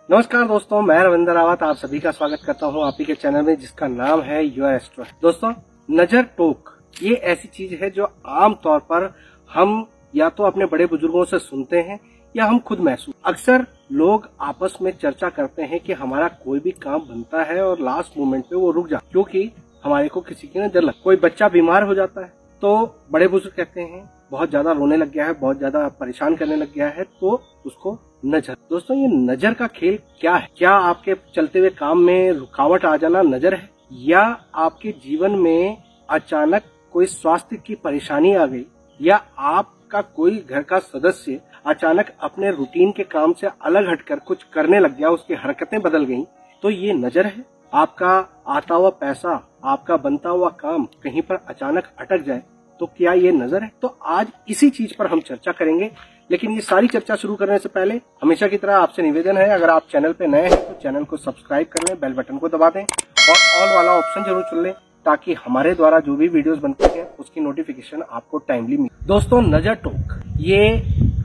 नमस्कार दोस्तों, मैं रविंद्र रावत आप सभी का स्वागत करता हूं आप ही के चैनल में जिसका नाम है योर एस्ट्रो। दोस्तों, नजर टोक ये ऐसी चीज है जो आम तौर पर हम या तो अपने बड़े बुजुर्गों से सुनते हैं या हम खुद महसूस। अक्सर लोग आपस में चर्चा करते हैं कि हमारा कोई भी काम बनता है और लास्ट मोमेंट पे वो रुक जाता है क्योंकि हमारे को किसी की नजर लग। कोई बच्चा बीमार हो जाता है तो बड़े बुजुर्ग कहते हैं बहुत ज्यादा रोने लग गया है, बहुत ज्यादा परेशान करने लग गया है, तो उसको नजर। दोस्तों, ये नजर का खेल क्या है? क्या आपके चलते हुए काम में रुकावट आ जाना नजर है, या आपके जीवन में अचानक कोई स्वास्थ्य की परेशानी आ गई, या आपका कोई घर का सदस्य अचानक अपने रूटीन के काम से अलग हटकर कुछ करने लग गया, उसकी हरकतें बदल गई, तो ये नजर है? आपका आता हुआ पैसा, आपका बनता हुआ काम कहीं पर अचानक अटक जाए तो क्या ये नजर है? तो आज इसी चीज पर हम चर्चा करेंगे। लेकिन ये सारी चर्चा शुरू करने से पहले हमेशा की तरह आपसे निवेदन है, अगर आप चैनल पे नए हैं तो चैनल को सब्सक्राइब कर लें, बेल बटन को दबा दें और ऑल वाला ऑप्शन जरूर चुन लें ताकि हमारे द्वारा जो भी वीडियोस बनते हैं उसकी नोटिफिकेशन आपको टाइमली मिले। दोस्तों, नजर टोक ये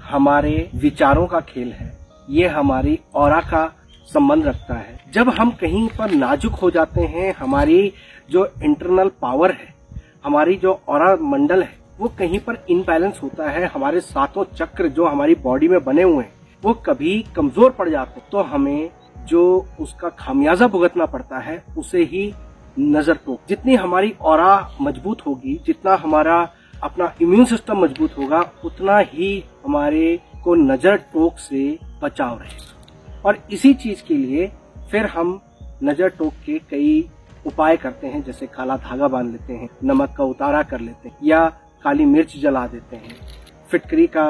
हमारे विचारों का खेल है, ये हमारी ऑरा का संबंध रखता है। जब हम कहीं पर नाजुक हो जाते हैं, हमारी जो इंटरनल पावर है, हमारी जो ऑरा मंडल है, वो कहीं पर इनबैलेंस होता है, हमारे सातों चक्र जो हमारी बॉडी में बने हुए हैं वो कभी कमजोर पड़ जाते हैं, तो हमें जो उसका खामियाजा भुगतना पड़ता है उसे ही नजर टोक। जितनी हमारी ऑरा मजबूत होगी, जितना हमारा अपना इम्यून सिस्टम मजबूत होगा, उतना ही हमारे को नजर टोक से बचाव रहेगा। और इसी चीज के लिए फिर हम नजर टोक के कई उपाय करते हैं, जैसे काला धागा बांध लेते हैं, नमक का उतारा कर लेते हैं, या काली मिर्च जला देते हैं, फिटकरी का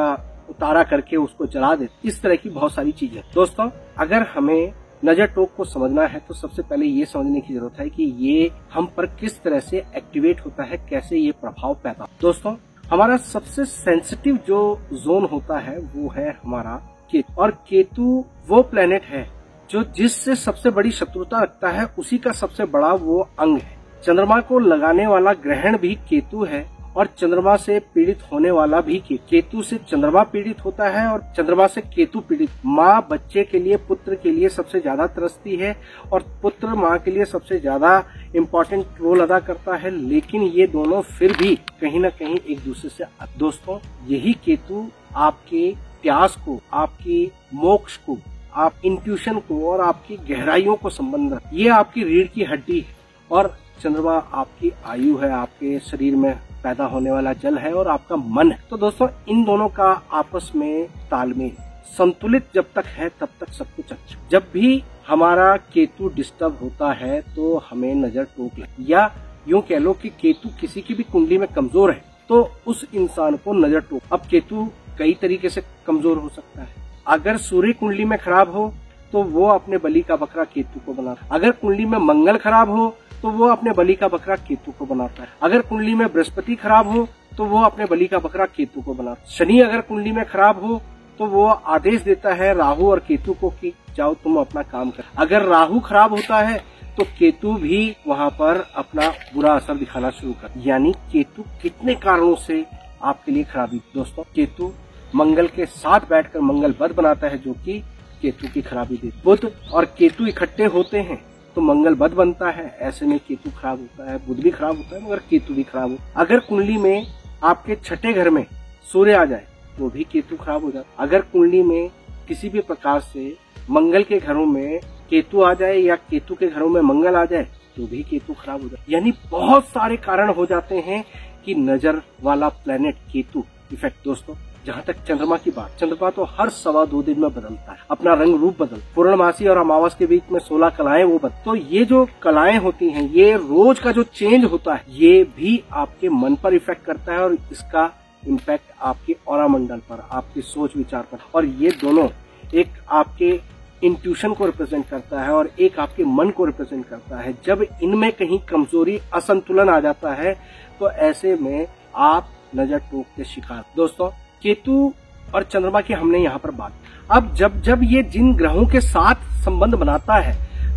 उतारा करके उसको जला देते। इस तरह की बहुत सारी चीजें। दोस्तों, अगर हमें नजर टोक को समझना है तो सबसे पहले ये समझने की जरूरत है कि ये हम पर किस तरह से एक्टिवेट होता है, कैसे ये प्रभाव पैदा। दोस्तों, हमारा सबसे सेंसिटिव जो जोन होता है वो है हमारा केतु। और केतु वो प्लेनेट है जो जिससे सबसे बड़ी शत्रुता रखता है, उसी का सबसे बड़ा वो अंग है। चंद्रमा को लगाने वाला ग्रहण भी केतु है और चंद्रमा से पीड़ित होने वाला भी केतु से चंद्रमा पीड़ित होता है और चंद्रमा से केतु पीड़ित। माँ बच्चे के लिए, पुत्र के लिए सबसे ज्यादा तरसती है और पुत्र माँ के लिए सबसे ज्यादा इम्पोर्टेंट रोल अदा करता है, लेकिन ये दोनों फिर भी कहीं न कहीं एक दूसरे से। दोस्तों, यही केतु आपके प्यास को, आपकी मोक्ष को, आप इंट्यूशन को और आपकी गहराइयों को संबंध रखता है। ये आपकी रीढ़ की हड्डी है और चंद्रमा आपकी आयु है, आपके शरीर में पैदा होने वाला जल है और आपका मन है। तो दोस्तों, इन दोनों का आपस में तालमेल संतुलित जब तक है तब तक सब कुछ अच्छा। जब भी हमारा केतु डिस्टर्ब होता है तो हमें नजर टोक लगे, या यूं कह लो कि केतु किसी की भी कुंडली में कमजोर है तो उस इंसान को नजर टोक। अब केतु कई तरीके से कमजोर हो सकता है। अगर सूर्य कुंडली में खराब हो तो वो अपने बलि का बकरा केतु को बनाता है। अगर कुंडली में मंगल खराब हो तो वो अपने बलि का बकरा केतु को बनाता है। अगर कुंडली में बृहस्पति खराब हो तो वो अपने बलि का बकरा केतु को बनाता है। शनि अगर कुंडली में खराब हो तो वो आदेश देता है राहु और केतु को कि जाओ तुम अपना काम कर। अगर राहु खराब होता है तो केतु भी वहाँ पर अपना बुरा असर दिखाना शुरू कर। यानी केतु कितने कारणों से आपके लिए खराबी। दोस्तों, केतु मंगल के साथ बैठकर मंगल बद बनाता है, जो कि केतु की खराबी देती। बुध और केतु इकट्ठे होते हैं तो मंगल बद बनता है, ऐसे में केतु खराब होता है। बुध भी खराब होता है मगर केतु भी खराब होता है। अगर कुंडली में आपके छठे घर में सूर्य आ जाए तो भी केतु खराब हो जाता है। अगर कुंडली में किसी भी प्रकार से मंगल के घरों में केतु आ जाए या केतु के घरों में मंगल आ जाए तो भी केतु खराब हो जाए। यानी बहुत सारे कारण हो जाते हैं कि नजर वाला प्लेनेट केतु इफेक्ट। दोस्तों, जहाँ तक चंद्रमा की बात, चंद्रमा तो हर 2.25 दिन में बदलता है, अपना रंग रूप बदल। पूर्णमासी और अमावस के बीच में 16 कलाएं वो बदल। तो ये जो कलाएं होती हैं, ये रोज का जो चेंज होता है, ये भी आपके मन पर इफेक्ट करता है और इसका इम्पैक्ट आपके ऑरा मंडल पर, आपकी सोच विचार पर। और ये दोनों एक आपके इंट्यूशन को रिप्रेजेंट करता है और एक आपके मन को रिप्रेजेंट करता है। जब इनमें कहीं कमजोरी, असंतुलन आ जाता है तो ऐसे में आप नजर टोक के शिकार। दोस्तों, केतु और चंद्रमा की हमने यहाँ पर बात। अब जब ये जिन ग्रहों के साथ संबंध बनाता है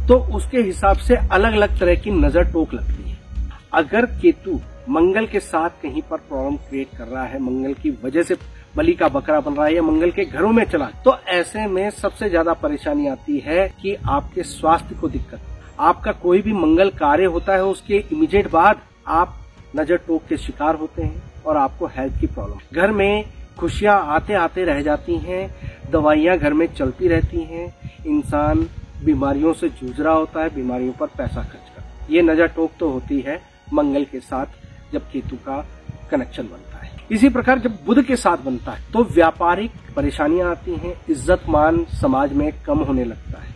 तो उसके हिसाब से अलग अलग तरह की नजर टोक लगती है। अगर केतु मंगल के साथ कहीं पर प्रॉब्लम क्रिएट कर रहा है, मंगल की वजह से बलि का बकरा बन रहा है या मंगल के घरों में चला, तो ऐसे में सबसे ज्यादा परेशानी आती है कि आपके स्वास्थ्य को दिक्कत। आपका कोई भी मंगल कार्य होता है, उसके इमीडिएट बाद आप नजर टोक के शिकार होते हैं और आपको हेल्थ की प्रॉब्लम। घर में खुशियां आते आते रह जाती हैं, दवाइयां घर में चलती रहती हैं, इंसान बीमारियों से जूझ रहा होता है, बीमारियों पर पैसा खर्च कर। ये नजर टोक तो होती है मंगल के साथ जब केतु का कनेक्शन बनता है। इसी प्रकार जब बुध के साथ बनता है तो व्यापारिक परेशानियां आती हैं, इज्जत मान समाज में कम होने लगता है।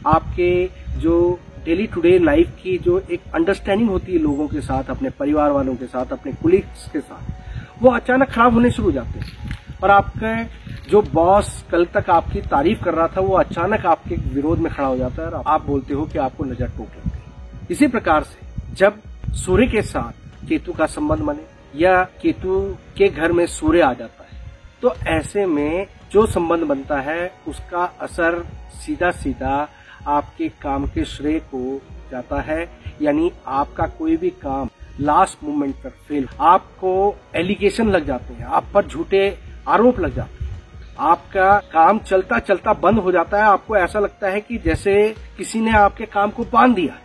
आपके जो डेली टू डे लाइफ की जो एक अंडरस्टैंडिंग होती है लोगों के साथ, अपने परिवार वालों के साथ, अपने कुलीग्स के साथ, वो अचानक खराब होने शुरू हो जाते हैं। और आपके जो बॉस कल तक आपकी तारीफ कर रहा था, वो अचानक आपके विरोध में खड़ा हो जाता है और आप बोलते हो कि आपको नजर टोक लगती है। इसी प्रकार से जब सूर्य के साथ केतु का संबंध बने या केतु के घर में सूर्य आ जाता है, तो ऐसे में जो संबंध बनता है उसका असर सीधा सीधा आपके काम के श्रेय को जाता है। यानी आपका कोई भी काम लास्ट मोमेंट पर फेल, आपको एलिगेशन लग जाते हैं, आप पर झूठे आरोप लग जाते हैं, आपका काम चलता चलता बंद हो जाता है, आपको ऐसा लगता है कि जैसे किसी ने आपके काम को बांध दिया।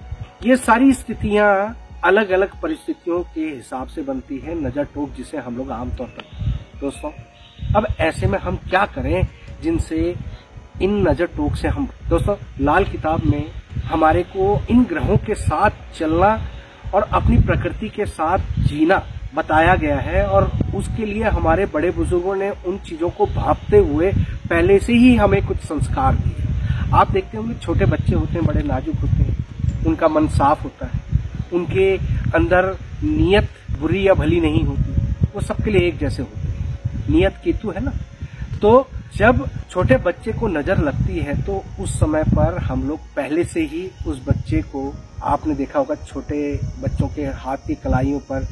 ये सारी स्थितियां अलग अलग परिस्थितियों के हिसाब से बनती है नजर टोक, जिसे हम लोग आमतौर पर दोस्तों। अब ऐसे में हम क्या करें जिनसे इन नजर टोक से हम दोस्तों, लाल किताब में हमारे को इन ग्रहों के साथ चलना और अपनी प्रकृति के साथ जीना बताया गया है। और उसके लिए हमारे बड़े बुजुर्गों ने उन चीजों को भांपते हुए पहले से ही हमें कुछ संस्कार दिए। आप देखते होंगे छोटे बच्चे होते हैं, बड़े नाजुक होते हैं, उनका मन साफ होता है, उनके अंदर नियत बुरी या भली नहीं होती, वो सबके लिए एक जैसे होते हैं। नियत केतु है ना, तो जब छोटे बच्चे को नजर लगती है तो उस समय पर हम लोग पहले से ही उस बच्चे को, आपने देखा होगा छोटे बच्चों के हाथ की कलाइयों पर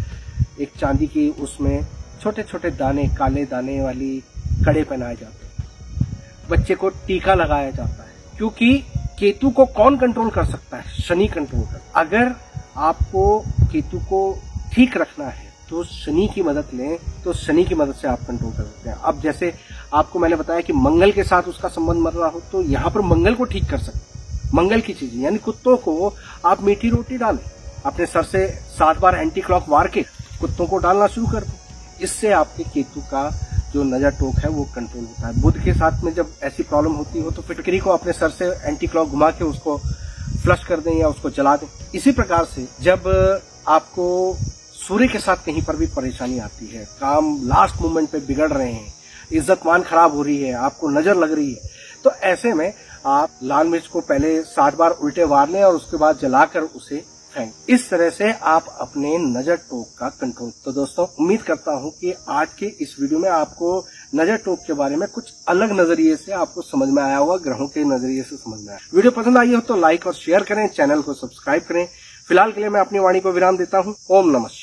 एक चांदी की उसमें छोटे छोटे दाने, काले दाने वाली कड़े पहनाए जाते हैं, बच्चे को टीका लगाया जाता है, क्योंकि केतु को कौन कंट्रोल कर सकता है? शनि कंट्रोल कर। अगर आपको केतु को ठीक रखना है तो शनि की मदद लें, तो शनि की मदद से आप कंट्रोल कर सकते हैं। अब जैसे आपको मैंने बताया कि मंगल के साथ उसका संबंध बन रहा हो, तो यहाँ पर मंगल को ठीक कर सकते हैं। मंगल की चीजें यानी कुत्तों को आप मीठी रोटी डालें, अपने सर से 7 बार एंटी क्लॉक वार के कुत्तों को डालना शुरू कर दें। इससे आपके केतु का जो नजर टोक है वो कंट्रोल होता है। बुध के साथ में जब ऐसी प्रॉब्लम होती हो तो फिटकरी को अपने सर से एंटी क्लॉक घुमा के उसको फ्लश कर दें या उसको जला दें। इसी प्रकार से जब आपको सूर्य के साथ कहीं पर भी परेशानी आती है, काम लास्ट मोमेंट पे बिगड़ रहे हैं, इज्जत मान खराब हो रही है, आपको नजर लग रही है, तो ऐसे में आप लाल मिर्च को पहले 7 बार उल्टे वार लें और उसके बाद जलाकर उसे फेंक। इस तरह से आप अपने नजर टोक का कंट्रोल। तो दोस्तों, उम्मीद करता हूं कि आज के इस वीडियो में आपको नजर टोक के बारे में कुछ अलग नजरिए से आपको समझ में आया होगा, ग्रहों के नजरिए से समझ में आया। वीडियो पसंद आई हो तो लाइक और शेयर करें, चैनल को सब्सक्राइब करें। फिलहाल के लिए मैं अपनी वाणी को विराम देता हूं। ओम नमः।